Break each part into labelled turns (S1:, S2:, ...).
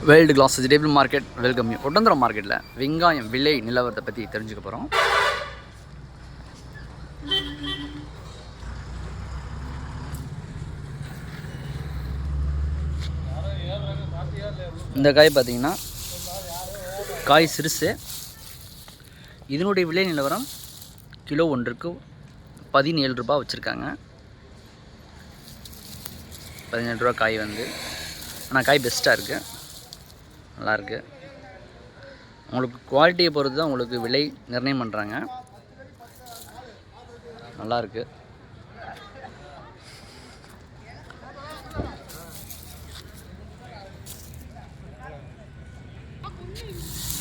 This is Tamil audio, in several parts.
S1: World class vegetable market welcome you. Oddanchatram மார்க்கெட்டில் வெங்காயம் விலை நிலவரத்தை பற்றி தெரிஞ்சுக்க போகிறோம். இந்த காய் பார்த்திங்கன்னா காய் சிறுசு. இதனுடைய விலை நிலவரம் கிலோ ஒன்றுக்கு 17 ரூபா வச்சுருக்காங்க. 17 ரூபா காய் வந்து, ஆனால் காய் பெஸ்ட்டாக இருக்குது, நல்லாயிருக்கு. உங்களுக்கு குவாலிட்டியை பொறுத்து தான் உங்களுக்கு விலை நிர்ணயம் பண்ணுறாங்க. நல்லாயிருக்கு.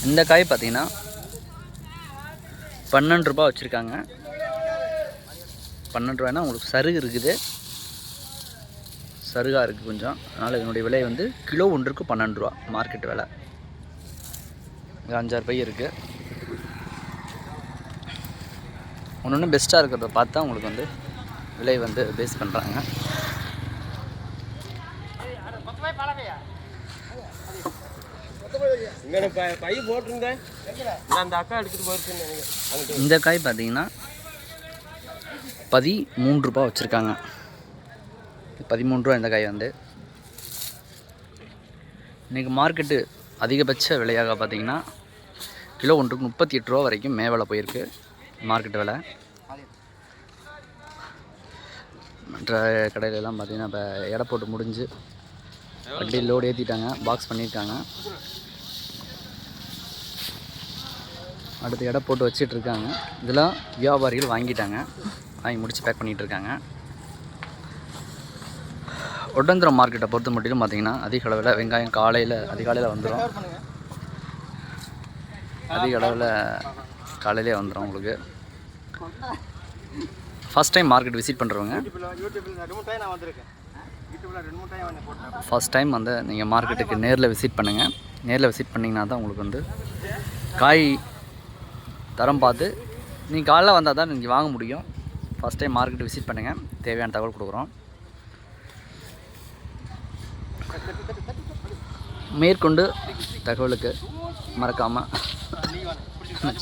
S1: இந்த காய் பார்த்திங்கன்னா 12 ரூபா வச்சுருக்காங்க. 12 ரூபாய்னா உங்களுக்கு சருகு இருக்குது, சருகாக இருக்குது கொஞ்சம். அதனால் இதனுடைய விலை வந்து கிலோ ஒன்றுக்கு 12 ரூபா மார்க்கெட் விலை. இது 5-6 பை இருக்குது. ஒன்று பெஸ்ட்டாக இருக்கிறத பார்த்தா உங்களுக்கு வந்து விலை வந்து பேஸ் பண்ணுறாங்க. இந்த காய் பார்த்தீங்கன்னா 13 ரூபா வச்சுருக்காங்க. 13 ரூபா இந்த காய் வந்து. இன்றைக்கி மார்க்கெட்டு அதிகபட்ச விலையாக பார்த்தீங்கன்னா கிலோ ஒன்றுக்கு 38 ரூபா வரைக்கும் மே விலை போயிருக்கு மார்க்கெட்டு விலை. மற்ற கடையிலலாம் பார்த்திங்கன்னா இப்போ எடை போட்டு முடிஞ்சு வண்டி லோடு ஏற்றிட்டாங்க, பாக்ஸ் பண்ணியிருக்காங்க. அடுத்து எடை போட்டு வச்சிட்ருக்காங்க. இதெல்லாம் வியாபாரிகள் வாங்கிட்டாங்க, வாங்கி முடித்து பேக் பண்ணிகிட்ருக்காங்க. ஒட்டந்தரம் மார்க்கெட்டை பொறுத்த மட்டும் பார்த்திங்கன்னா அதிக அளவில் வெங்காயம் அதிகாலையில் வந்துடும். அதிக அளவில் காலையிலே வந்துடும் உங்களுக்கு. ஃபஸ்ட் டைம் மார்க்கெட் விசிட் பண்ணுறவங்க, ஃபஸ்ட் டைம் வந்து நீங்கள் மார்க்கெட்டுக்கு நேரில் விசிட் பண்ணுங்கள். நேரில் விசிட் பண்ணிங்கன்னா தான் உங்களுக்கு வந்து காய் தரம் பார்த்து நீங்கள் காலைல வந்தால் தான் நீங்கள் வாங்க முடியும். ஃபஸ்ட் டைம் மார்க்கெட் விசிட் பண்ணுங்கள், தேவையான தகவல் கொடுக்குறோம். மேற்கொண்டு தகவலுக்கு மறக்காமல்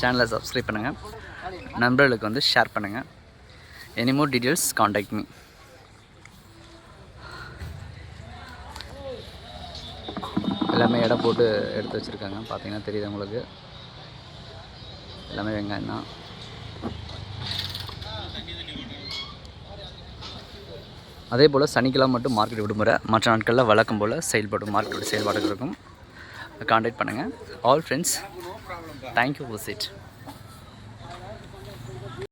S1: சேனலை சப்ஸ்கிரைப் பண்ணுங்கள், நண்பர்களுக்கு வந்து ஷேர் பண்ணுங்கள். Any more details contact me. எல்லாமே எடை போட்டு எடுத்து வச்சுருக்காங்க, பார்த்தீங்கன்னா தெரியுது உங்களுக்கு. எல்லாமே வெங்காயம் தான். அதே போல் சனிக்கிழமை மட்டும் மார்க்கெட் விடுமுறை, மற்ற நாட்களில் வழக்கம் போல் மார்க்கெட்டோட செயல்பாடுகள் இருக்கும். காண்டாக்ட் பண்ணுங்கள். All friends, thank you for visit.